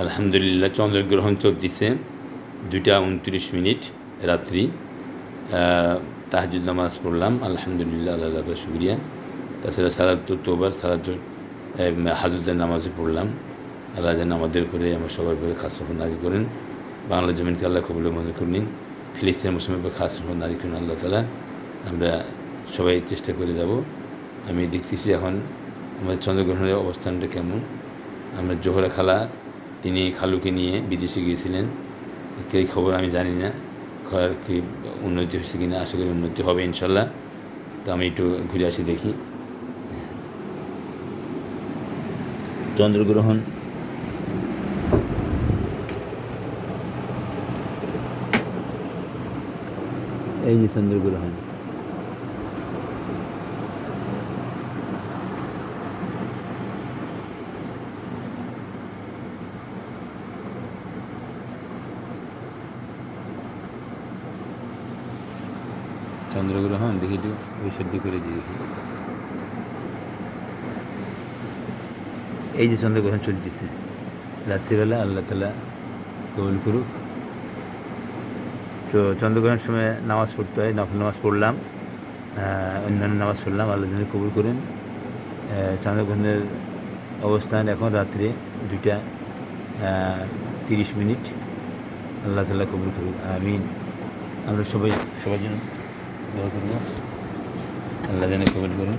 আলহামদুলিল্লাহ চন্দ্রগ্রহণ চলতেছে 2:29 রাত্রি। তাহাজ্জুদ নামাজ পড়লাম আলহামদুলিল্লাহ, আল্লাহ তাআলার শুকরিয়া। তাছাড়া সালাতুত তওবার, সালাতুল হাজতের নামাজও পড়লাম। আল্লাহ যেন আমাদের উপরে, আমার সবার উপরে খাস রহমত নাযিল করেন। বাংলা জমিনকে আল্লাহ কবুল মঞ্জুর করে নিন। ফিলিস্তিন মুসলিমের উপরে খাস রহমত নাযিল করেন আল্লাহ তাআলা। আমরা সবাই চেষ্টা করে যাব। আমি দেখতেছি এখন আমাদের চন্দ্রগ্রহণের অবস্থানটা কেমন। আমরা জোহরা খালা, তিনি খালুকে নিয়ে বিদেশে গিয়েছিলেন, এই খবর আমি জানি না খবর কি উন্নতি হয়েছে কিনা। আশা করি উন্নতি হবে ইনশাল্লাহ। তো আমি একটু ঘুরে আসি, দেখি চন্দ্রগ্রহণ। এই যে চন্দ্রগ্রহণ, চন্দ্রগ্রহণ দেখি একটু বিশুদ্ধি করে দিয়ে দেখি। এই যে চন্দ্রগ্রহণ চলতেছে রাত্রিবেলা, আল্লাহ তাআলা কবুল করুক। তো চন্দ্রগ্রহণের সময় নামাজ পড়তে হয়, নফল নামাজ পড়লাম, অন্যান্য নামাজ পড়লাম, আল্লাহ যেন কবুল করেন। চন্দ্রগ্রহণের অবস্থান এখন রাত্রে 2:30। আল্লাহ তাআলা কবুল করুন, আমিন। আমরা সবাই জন্য দোয়া করব, আল্লাহ যেন কবুল করেন।